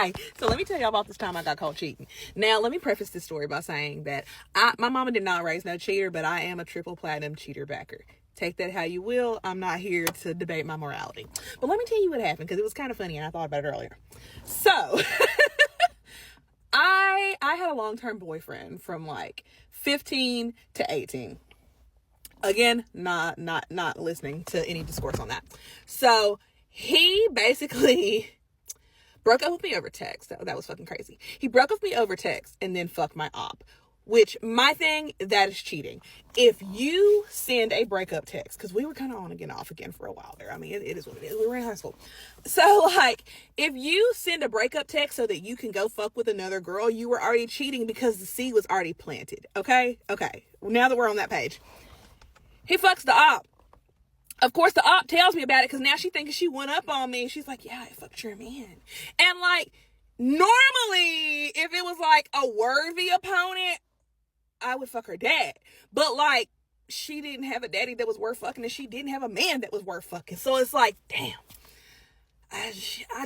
Hi. So let me tell y'all about this time I got caught cheating. Now, let me preface this story by saying that my mama did not raise no cheater, but I am a triple platinum cheater backer. Take that how you will. I'm not here to debate my morality. But let me tell you what happened, because it was kind of funny and I thought about it earlier. So, I had a long-term boyfriend from like 15 to 18. Again, not listening to any discourse on that. So, he basically broke up with me over text. That was fucking crazy. He broke up with me over text and then fucked my op. Which, my thing, that is cheating. If you send a breakup text, because we were kind of on again, off again for a while there. I mean, it is what it is. We were in high school. So, like, if you send a breakup text so that you can go fuck with another girl, you were already cheating because the seed was already planted. Okay? Okay. Now that we're on that page. He fucks the op. Of course, the op tells me about it because now she thinking she went up on me. She's like, yeah, I fucked your man. And, like, normally, if it was, like, a worthy opponent, I would fuck her dad. But, like, she didn't have a daddy that was worth fucking, and she didn't have a man that was worth fucking. So it's like, damn, I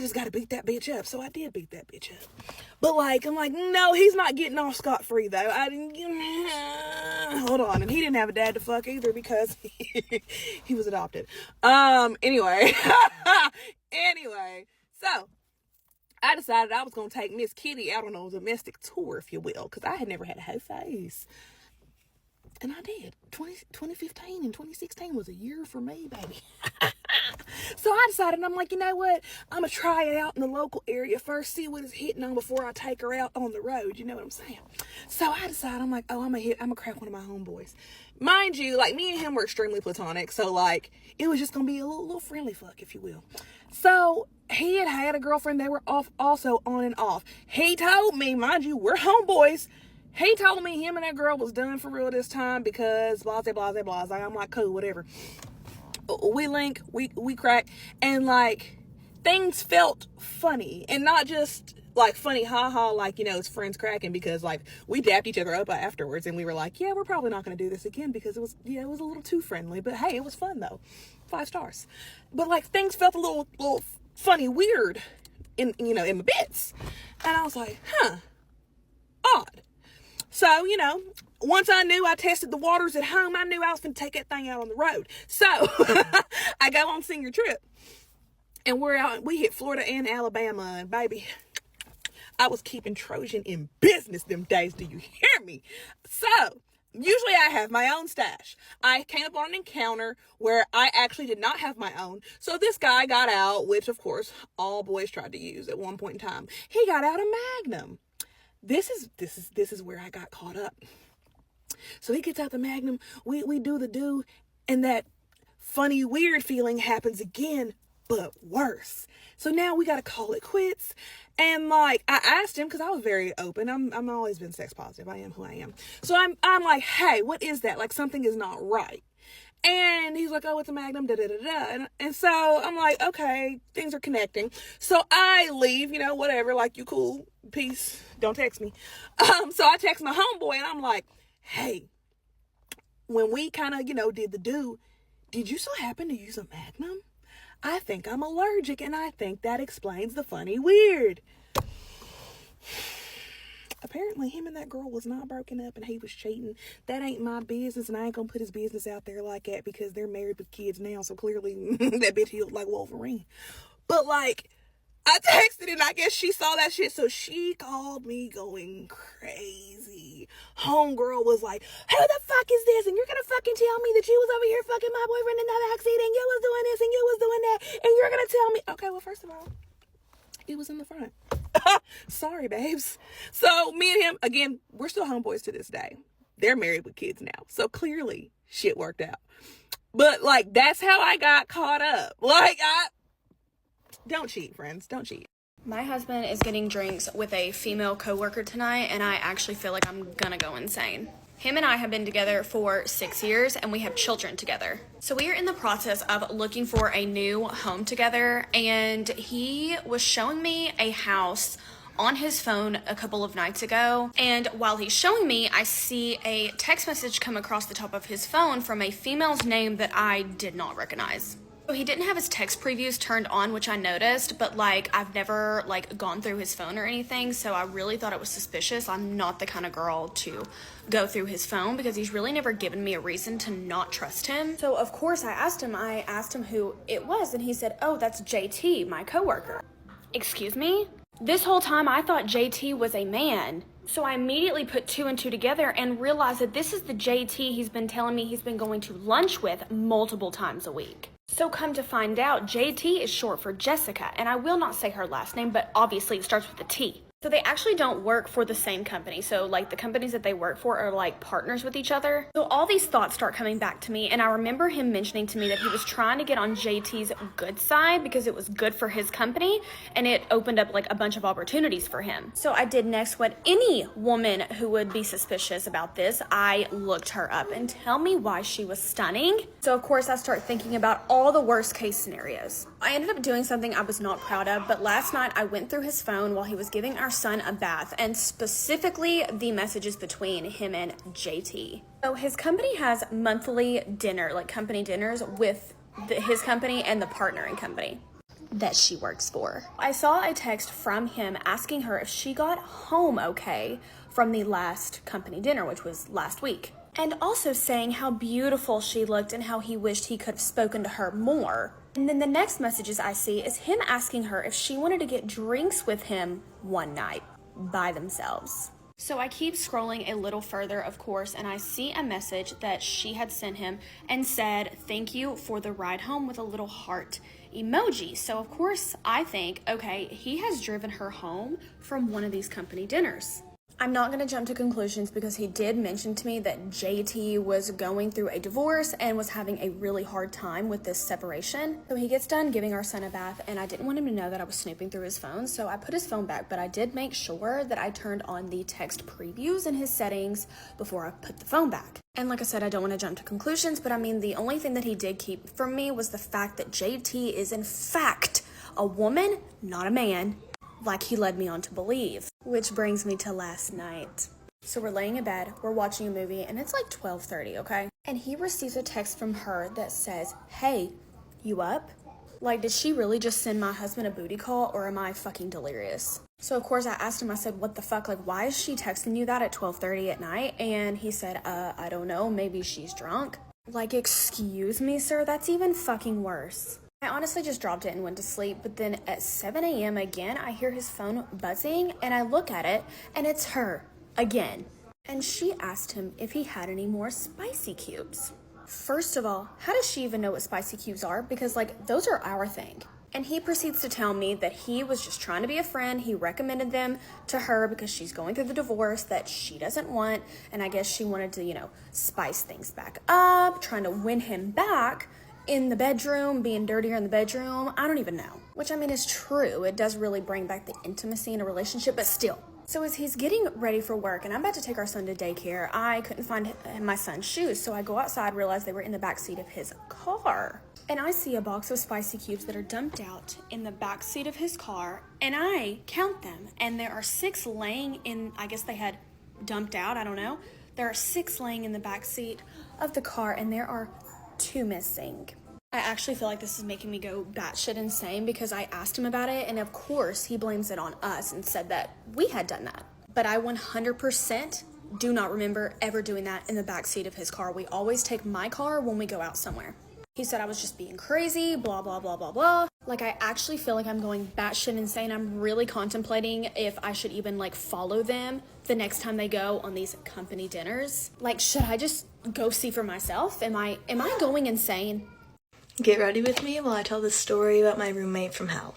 just got to beat that bitch up. So I did beat that bitch up. But, like, I'm like, no, he's not getting off scot-free, though. Hold on. And he didn't have a dad to fuck either because he was adopted. Anyway. So I decided I was going to take Miss Kitty out on a domestic tour, if you will, because I had never had a hoe face. And I did. 2015 and 2016 was a year for me, baby. So I decided, I'm like, you know what? I'm going to try it out in the local area first, see what it's hitting on before I take her out on the road. You know what I'm saying? So I decided, I'm like, oh, I'm going to crack one of my homeboys. Mind you, like, me and him were extremely platonic. So, like, it was just going to be a little friendly fuck, if you will. So he had a girlfriend. They were also on and off. He told me, mind you, we're homeboys. He told me him and that girl was done for real this time because blase. I'm like, cool, whatever. We link, we crack, and, like, things felt funny. And not just, like, funny, haha, like, you know, it's friends cracking, because, like, we dapped each other up afterwards, and we were like, yeah, we're probably not going to do this again because it was a little too friendly. But, hey, it was fun, though. 5 stars. But, like, things felt a little funny, weird in my bits. And I was like, odd. So, you know, once I knew I tested the waters at home, I knew I was going to take that thing out on the road. So, I go on senior trip. And we hit Florida and Alabama. And, baby, I was keeping Trojan in business them days. Do you hear me? So, usually I have my own stash. I came up on an encounter where I actually did not have my own. So this guy got out, which, of course, all boys tried to use at one point in time. He got out a Magnum. This is where I got caught up. So he gets out the Magnum, we do, and that funny, weird feeling happens again, but worse. So now we got to call it quits. And, like, I asked him, because I was very open. I'm always been sex positive. I am who I am. So I'm like, hey, what is that? Like, something is not right. And he's like, oh, it's a Magnum, da-da-da-da. And so I'm like, okay, things are connecting. So I leave, you know, whatever, like, you cool, peace, don't text me. So I text my homeboy, and I'm like, hey, when we kind of, you know, did you so happen to use a Magnum? I think I'm allergic, and I think that explains the funny weird. Apparently, him and that girl was not broken up, and he was cheating. That ain't my business, and I ain't gonna put his business out there like that because they're married with kids now, so clearly that bitch healed like Wolverine. But, like, I texted, and I guess she saw that shit, so she called me going crazy. Homegirl was like, who the fuck is this? And you're gonna fucking tell me that you was over here fucking my boyfriend in the backseat, and you was doing this, and you was doing that, and you're gonna tell me. Okay, well, first of all, he was in the front. Sorry, babes. So me and him, again, we're still homeboys to this day. They're married with kids now. So clearly shit worked out. But, like, that's how I got caught up. Like, don't cheat, friends. Don't cheat. My husband is getting drinks with a female coworker tonight, and I actually feel like I'm gonna go insane. Him and I have been together for 6 years, and we have children together. So we are in the process of looking for a new home together, and he was showing me a house on his phone a couple of nights ago. And while he's showing me, I see a text message come across the top of his phone from a female's name that I did not recognize. So he didn't have his text previews turned on, which I noticed, but like I've never like gone through his phone or anything, so I really thought it was suspicious. I'm not the kind of girl to go through his phone because he's really never given me a reason to not trust him. So of course I asked him who it was, and he said, "Oh, that's JT, my coworker." Excuse me? This whole time I thought JT was a man. So I immediately put two and two together and realized that this is the JT he's been telling me he's been going to lunch with multiple times a week. So come to find out, JT is short for Jessica, and I will not say her last name, but obviously it starts with a T. So they actually don't work for the same company. So like the companies that they work for are like partners with each other. So all these thoughts start coming back to me, and I remember him mentioning to me that he was trying to get on JT's good side because it was good for his company and it opened up like a bunch of opportunities for him. So I did next what any woman who would be suspicious about this. I looked her up and tell me why she was stunning. So of course I start thinking about all the worst case scenarios. I ended up doing something I was not proud of, but last night I went through his phone while he was giving our son a bath, and specifically the messages between him and JT. So his company has monthly dinner, like company dinners with his company and the partnering company that she works for. I saw a text from him asking her if she got home okay from the last company dinner, which was last week, and also saying how beautiful she looked and how he wished he could have spoken to her more. And then the next messages I see is him asking her if she wanted to get drinks with him one night by themselves. So I keep scrolling a little further, of course, and I see a message that she had sent him and said, "Thank you for the ride home," with a little heart emoji. So of course I think, okay, he has driven her home from one of these company dinners. I'm not going to jump to conclusions because he did mention to me that JT was going through a divorce and was having a really hard time with this separation. So he gets done giving our son a bath, and I didn't want him to know that I was snooping through his phone, so I put his phone back, but I did make sure that I turned on the text previews in his settings before I put the phone back. And like I said, I don't want to jump to conclusions, but I mean, the only thing that he did keep from me was the fact that JT is in fact a woman, not a man, like he led me on to believe. Which brings me to last night. So we're laying in bed, we're watching a movie, and it's like 12:30, okay? And he receives a text from her that says, "Hey, you up?" Like, did she really just send my husband a booty call, or am I fucking delirious? So of course I asked him, I said, "What the fuck? Like, why is she texting you that at 12:30 at night?" And he said, I don't know, maybe she's drunk. Like, excuse me, sir, that's even fucking worse. I honestly just dropped it and went to sleep, but then at 7 a.m. again, I hear his phone buzzing, and I look at it, and it's her, again. And she asked him if he had any more spicy cubes. First of all, how does she even know what spicy cubes are? Because, like, those are our thing. And he proceeds to tell me that he was just trying to be a friend. He recommended them to her because she's going through the divorce that she doesn't want, and I guess she wanted to, spice things back up, trying to win him back in the bedroom, being dirtier in the bedroom. I don't even know. Which, I mean, is true. It does really bring back the intimacy in a relationship, but still. So as he's getting ready for work, and I'm about to take our son to daycare, I couldn't find my son's shoes, so I go outside, realize they were in the back seat of his car. And I see a box of spicy cubes that are dumped out in the back seat of his car, and I count them, and there are 6 laying in, I guess they had dumped out, I don't know. There are 6 laying in the back seat of the car, and there are 2 missing. I actually feel like this is making me go batshit insane because I asked him about it, and of course he blames it on us and said that we had done that. But I 100% do not remember ever doing that in the backseat of his car. We always take my car when we go out somewhere. He said I was just being crazy, blah, blah, blah, blah, blah. Like, I actually feel like I'm going batshit insane. I'm really contemplating if I should even, follow them the next time they go on these company dinners. Like, should I just go see for myself? Am I going insane? Get ready with me while I tell this story about my roommate from hell.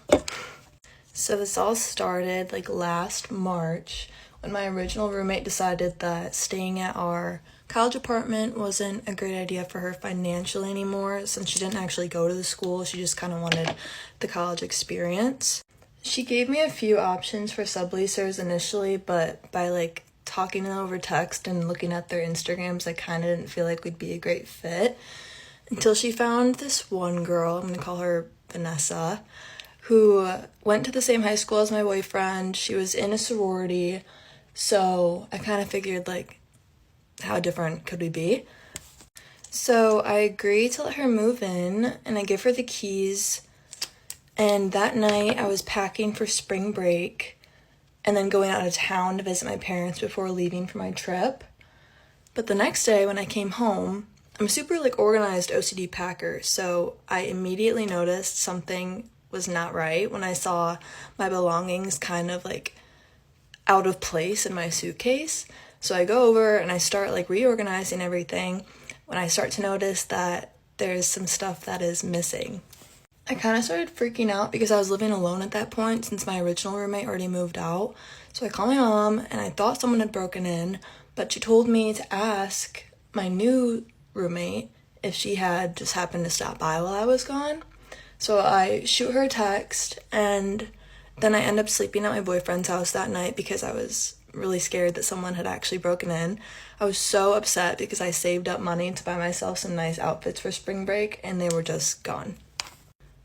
So this all started last March when my original roommate decided that staying at our college apartment wasn't a great idea for her financially anymore, since she didn't actually go to the school. She just kind of wanted the college experience. She gave me a few options for subleasers initially, but by talking to them over text and looking at their Instagrams, I kind of didn't feel like we'd be a great fit. Until she found this one girl, I'm going to call her Vanessa, who went to the same high school as my boyfriend. She was in a sorority, so I kind of figured, how different could we be? So I agree to let her move in, and I give her the keys. And that night, I was packing for spring break and then going out of town to visit my parents before leaving for my trip. But the next day, when I came home, I'm super, organized OCD packer, so I immediately noticed something was not right when I saw my belongings kind of, out of place in my suitcase. So I go over and I start, reorganizing everything when I start to notice that there's some stuff that is missing. I kind of started freaking out because I was living alone at that point since my original roommate already moved out. So I called my mom and I thought someone had broken in, but she told me to ask my new roommate if she had just happened to stop by while I was gone. So I shoot her a text, and then I end up sleeping at my boyfriend's house that night because I was really scared that someone had actually broken in. I was so upset because I saved up money to buy myself some nice outfits for spring break, and they were just gone.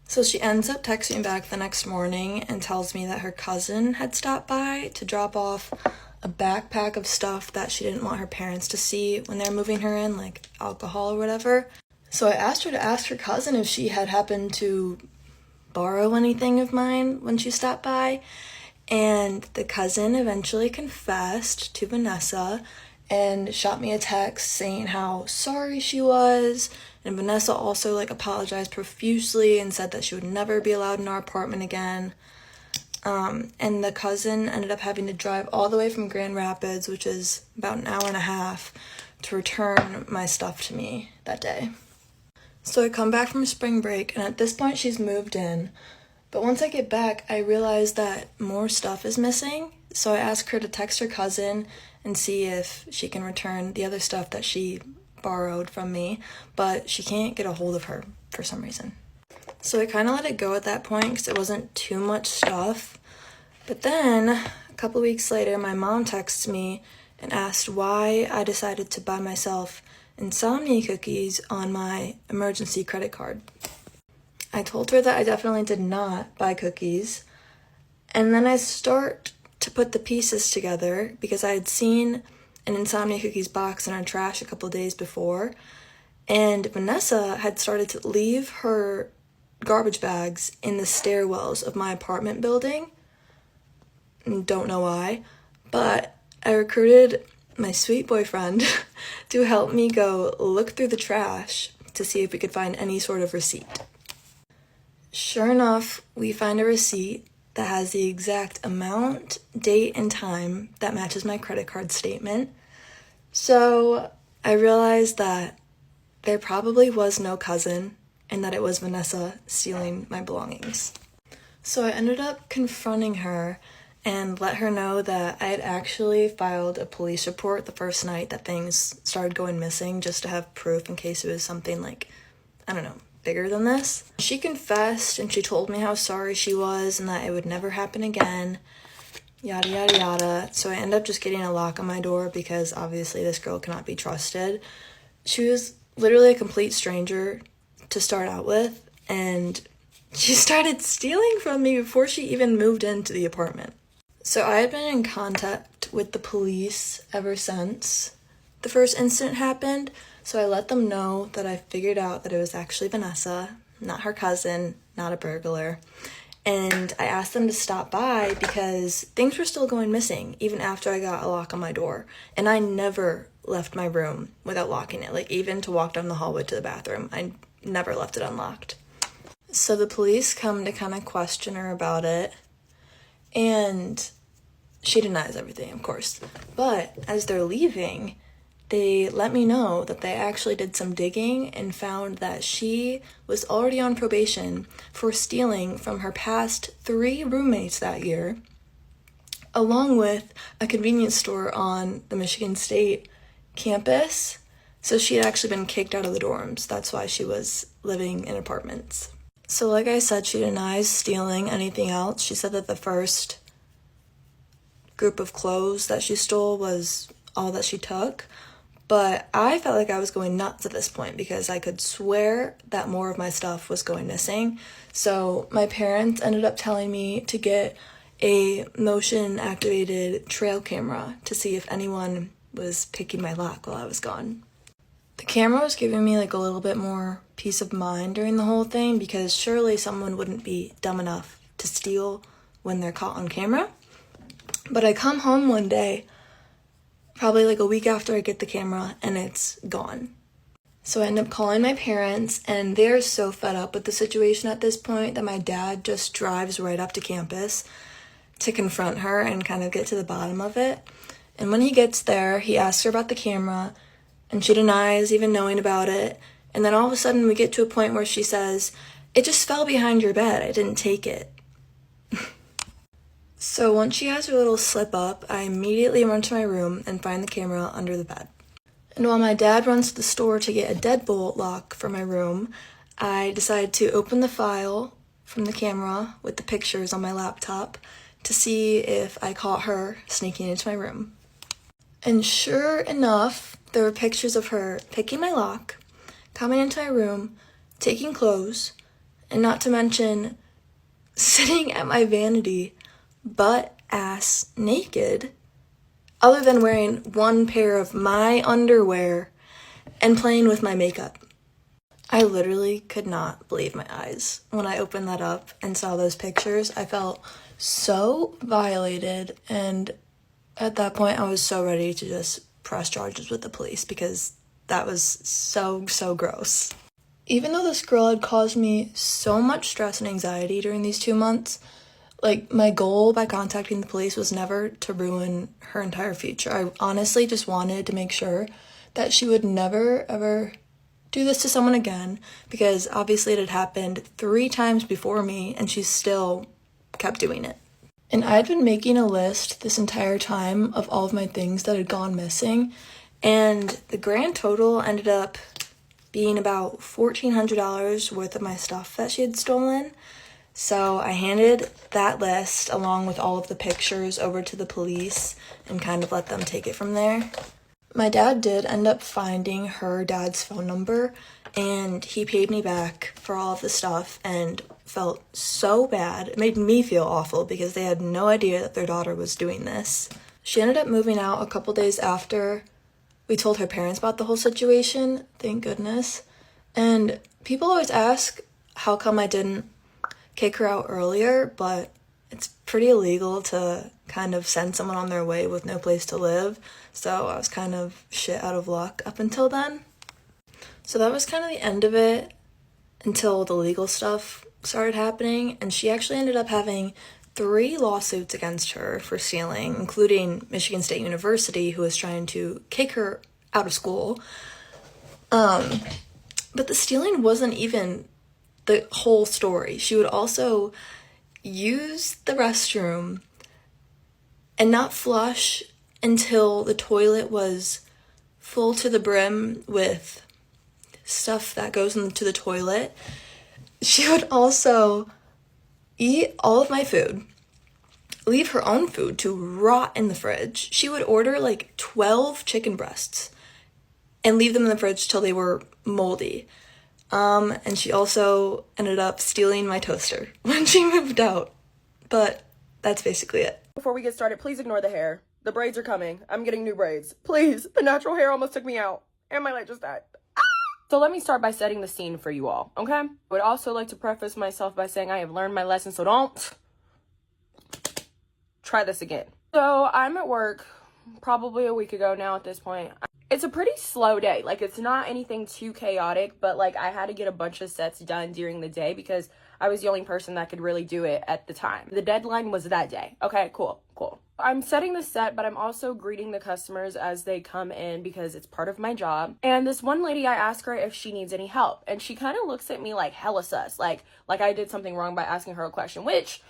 So she ends up texting me back the next morning and tells me that her cousin had stopped by to drop off a backpack of stuff that she didn't want her parents to see when they were moving her in, like alcohol or whatever. So I asked her to ask her cousin if she had happened to borrow anything of mine when she stopped by, and the cousin eventually confessed to Vanessa and shot me a text saying how sorry she was. And Vanessa also apologized profusely and said that she would never be allowed in our apartment again. And the cousin ended up having to drive all the way from Grand Rapids, which is about an hour and a half, to return my stuff to me that day. So I come back from spring break, and at this point she's moved in. But once I get back, I realize that more stuff is missing. So I ask her to text her cousin and see if she can return the other stuff that she borrowed from me, but she can't get a hold of her for some reason. So I kind of let it go at that point because it wasn't too much stuff. But then, a couple weeks later, my mom texts me and asked why I decided to buy myself insomnia cookies on my emergency credit card. I told her that I definitely did not buy cookies, and then I start to put the pieces together because I had seen an insomnia cookies box in our trash a couple days before, and Vanessa had started to leave her garbage bags in the stairwells of my apartment building. Don't know why, but I recruited my sweet boyfriend to help me go look through the trash to see if we could find any sort of receipt. Sure enough, we find a receipt that has the exact amount, date, and time that matches my credit card statement. So I realized that there probably was no cousin and that it was Vanessa stealing my belongings. So I ended up confronting her and let her know that I had actually filed a police report the first night that things started going missing, just to have proof in case it was something bigger than this. She confessed and she told me how sorry she was and that it would never happen again, yada yada yada. So I ended up just getting a lock on my door because obviously this girl cannot be trusted. She was literally a complete stranger to start out with, and she started stealing from me before she even moved into the apartment. So I had been in contact with the police ever since the first incident happened. So I let them know that I figured out that it was actually Vanessa, not her cousin, not a burglar. And I asked them to stop by because things were still going missing even after I got a lock on my door. And I never left my room without locking it. Even to walk down the hallway to the bathroom, I never left it unlocked. So the police come to kind of question her about it. And she denies everything, of course. But as they're leaving, they let me know that they actually did some digging and found that she was already on probation for stealing from her past 3 roommates that year, along with a convenience store on the Michigan State campus. So she had actually been kicked out of the dorms. That's why she was living in apartments. So like I said, she denies stealing anything else. She said that the first group of clothes that she stole was all that she took. But I felt like I was going nuts at this point because I could swear that more of my stuff was going missing. So my parents ended up telling me to get a motion-activated trail camera to see if anyone was picking my lock while I was gone. The camera was giving me like a little bit more peace of mind during the whole thing, because surely someone wouldn't be dumb enough to steal when they're caught on camera. But I come home one day, probably like a week after I get the camera, and it's gone. So I end up calling my parents, and they're so fed up with the situation at this point that my dad just drives right up to campus to confront her and kind of get to the bottom of it. And when he gets there, he asks her about the camera, and she denies even knowing about it. And then all of a sudden we get to a point where she says, "It just fell behind your bed. I didn't take it." So once she has her little slip up, I immediately run to my room and find the camera under the bed. And while my dad runs to the store to get a deadbolt lock for my room, I decide to open the file from the camera with the pictures on my laptop to see if I caught her sneaking into my room. And sure enough, there were pictures of her picking my lock, coming into my room, taking clothes, and not to mention sitting at my vanity butt-ass naked, other than wearing one pair of my underwear and playing with my makeup. I literally could not believe my eyes when I opened that up and saw those pictures. I felt so violated, and at that point I was so ready to just press charges with the police because that was so gross. Even though this girl had caused me so much stress and anxiety during these 2 months, like, my goal by contacting the police was never to ruin her entire future. I honestly just wanted to make sure that she would never, ever do this to someone again, because obviously it had happened 3 times before me, and she still kept doing it. And I had been making a list this entire time of all of my things that had gone missing, and the grand total ended up being about $1,400 worth of my stuff that she had stolen. So I handed that list along with all of the pictures over to the police and kind of let them take it from there. My dad did end up finding her dad's phone number, and he paid me back for all of the stuff and felt so bad. It made me feel awful because they had no idea that their daughter was doing this. She ended up moving out a couple days after we told her parents about the whole situation, thank goodness. And people always ask how come I didn't kick her out earlier, but it's pretty illegal to kind of send someone on their way with no place to live, so I was kind of shit out of luck up until then. So that was kind of the end of it until the legal stuff started happening, and she actually ended up having 3 lawsuits against her for stealing, including Michigan State University, who was trying to kick her out of school. But the stealing wasn't even the whole story. She would also use the restroom and not flush until the toilet was full to the brim with stuff that goes into the toilet. She would also eat all of my food, leave her own food to rot in the fridge. She would order like 12 chicken breasts and leave them in the fridge till they were moldy. And she also ended up stealing my toaster when she moved out. But that's basically it. Before we get started, please ignore the hair. The braids are coming. I'm getting new braids. Please. The natural hair almost took me out. And my light just died. So let me start by setting the scene for you all, okay? I would also like to preface myself by saying I have learned my lesson, so don't try this again. So I'm at work probably a week ago now at this point. It's a pretty slow day. Like, it's not anything too chaotic, but like I had to get a bunch of sets done during the day because I was the only person that could really do it at the time. The deadline was that day. Okay, cool. I'm setting the set, but I'm also greeting the customers as they come in because it's part of my job. And this one lady, I asked her if she needs any help, and she kind of looks at me like hella sus, like I did something wrong by asking her a question, which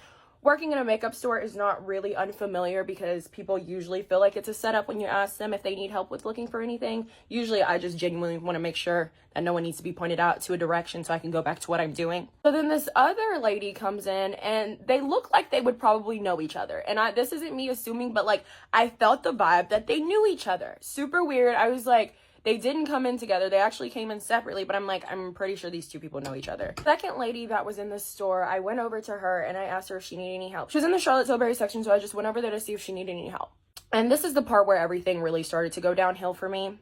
working in a makeup store is not really unfamiliar because people usually feel like it's a setup when you ask them if they need help with looking for anything. Usually I just genuinely want to make sure that no one needs to be pointed out to a direction so I can go back to what I'm doing. So then this other lady comes in and they look like they would probably know each other. And this isn't me assuming, but like I felt the vibe that they knew each other. Super weird. I was like, they didn't come in together. They actually came in separately, but I'm like, I'm pretty sure these 2 people know each other. Second lady that was in the store, I went over to her and I asked her if she needed any help. She was in the Charlotte Tilbury section, so I just went over there to see if she needed any help. And this is the part where everything really started to go downhill for me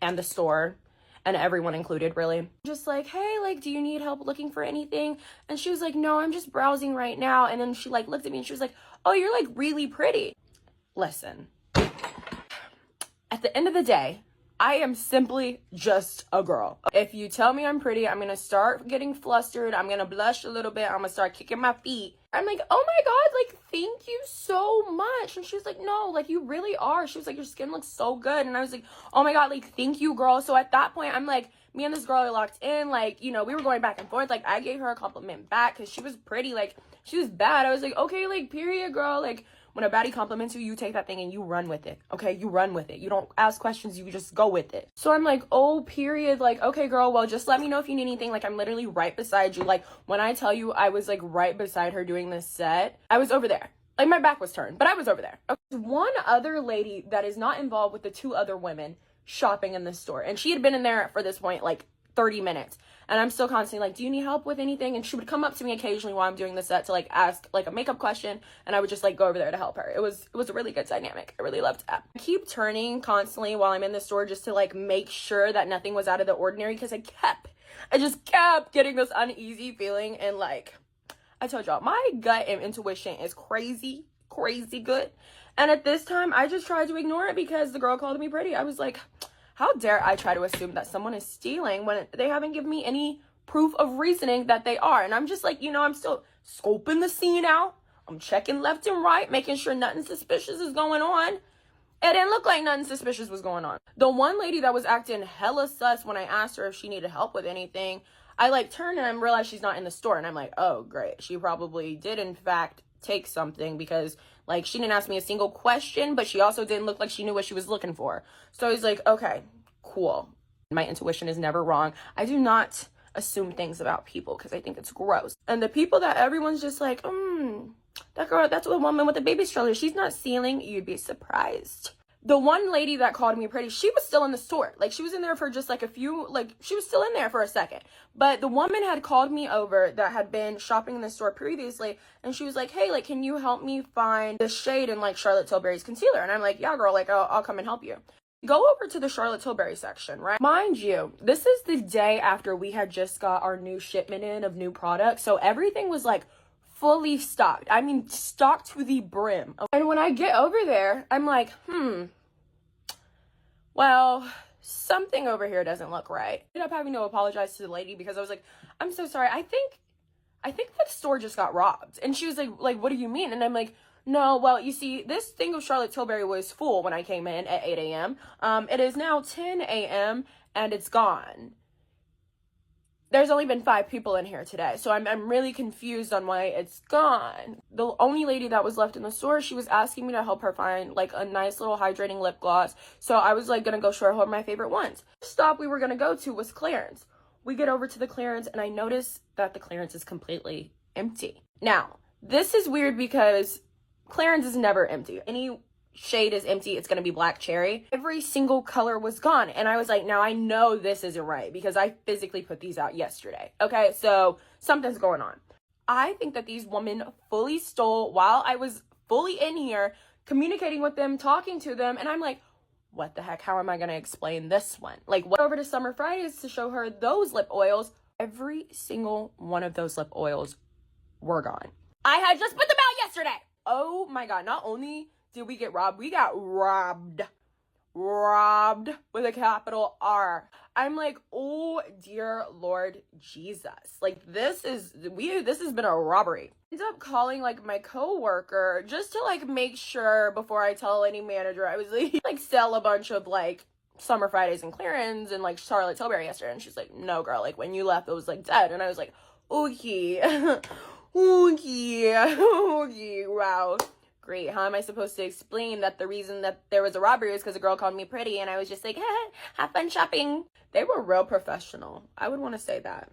and the store. and everyone included, really. Just like, hey, like, do you need help looking for anything? And she was like, no, I'm just browsing right now. And then she like looked at me and she was like, oh, you're like really pretty. Listen, at the end of the day, I am simply just a girl. If you tell me I'm pretty, I'm gonna start getting flustered. I'm gonna blush a little bit. I'm gonna start kicking my feet. I'm like, oh my God, like, thank you so much. And she was like, no, like, you really are. She was like, your skin looks so good. And I was like, oh my God, like, thank you, girl. So at that point, I'm like, me and this girl are locked in. Like, you know, we were going back and forth. Like, I gave her a compliment back because she was pretty. Like, she was bad. I was like, okay, like, period, girl. Like, when a baddie compliments you, you take that thing and you run with it. Okay, you run with it. You don't ask questions, you just go with it. So I'm like, oh, period. Like, okay, girl, well, just let me know if you need anything. Like, I'm literally right beside you. Like, when I tell you I was like right beside her doing this set, I was over there. Like, my back was turned, but I was over there. Okay. One other lady that is not involved with the two other women shopping in this store. And she had been in there for this point, like 30 minutes. And I'm still constantly like, do you need help with anything? And she would come up to me occasionally while I'm doing the set to like ask like a makeup question. And I would just like go over there to help her. It was a really good dynamic. I really loved that. I keep turning constantly while I'm in the store just to like make sure that nothing was out of the ordinary because I just kept getting this uneasy feeling. And like I told y'all, my gut and intuition is crazy good. And at this time, I just tried to ignore it because the girl called me pretty. I was like, how dare I try to assume that someone is stealing when they haven't given me any proof of reasoning that they are? And I'm just like, you know, I'm still scoping the scene out. I'm checking left and right, making sure nothing suspicious is going on. It didn't look like nothing suspicious was going on. The one lady that was acting hella sus when I asked her if she needed help with anything, I like turned and I realized she's not in the store. And I'm like, oh, great. She probably did, in fact, take something because like she didn't ask me a single question, but she also didn't look like she knew what she was looking for. So I was like, okay, cool. My intuition is never wrong. I do not assume things about people because I think it's gross. And the people that everyone's just like, that girl, that's the woman with the baby stroller. She's not stealing. You'd be surprised. The one lady that called me pretty, she was still in the store. Like, she was in there for just like a few, like, she was still in there for a second. But the woman had called me over that had been shopping in the store previously. And she was like, hey, like, can you help me find the shade in, like, Charlotte Tilbury's concealer? And I'm like, yeah, girl, like, I'll come and help you. Go over to the Charlotte Tilbury section, right? Mind you, this is the day after we had just got our new shipment in of new products. So everything was, like, fully stocked. I mean, stocked to the brim. And when I get over there, I'm like, well, something over here doesn't look right. I ended up having to apologize to the lady because I was like, I'm so sorry. I think the store just got robbed. And she was like, what do you mean? And I'm like, no, well, you see, this thing of Charlotte Tilbury was full when I came in at 8 a.m. It is now 10 a.m. and it's gone. There's only been 5 people in here today, so I'm really confused on why it's gone. The only lady that was left in the store, she was asking me to help her find, like, a nice little hydrating lip gloss, so I was, like, gonna go show her my favorite ones. The stop we were gonna go to was clearance. We get over to the clearance, and I notice that the clearance is completely empty. Now, this is weird because clearance is never empty. Any shade is empty, it's gonna be black cherry. Every single color was gone, and I was like, now I know this isn't right because I physically put these out yesterday. Okay, so something's going on. I think that these women fully stole while I was fully in here communicating with them, talking to them, and I'm like, what the heck, how am I gonna explain this one? Like, went over to Summer Fridays to show her those lip oils. Every single one of those lip oils were gone. I had just put them out yesterday. Oh my God, not only did we get robbed, we got robbed with a capital R. I'm like, oh dear Lord Jesus, like this has been a robbery. I ended up calling like my coworker just to like make sure before I tell any manager. I was like sell a bunch of like Summer Fridays and clearance and like Charlotte Tilbury yesterday, and she's like, no girl, like when you left it was like dead. And I was like, okay. Okay, wow. Great. How am I supposed to explain that the reason that there was a robbery was because a girl called me pretty and I was just like, have fun shopping. They were real professional. I would want to say that.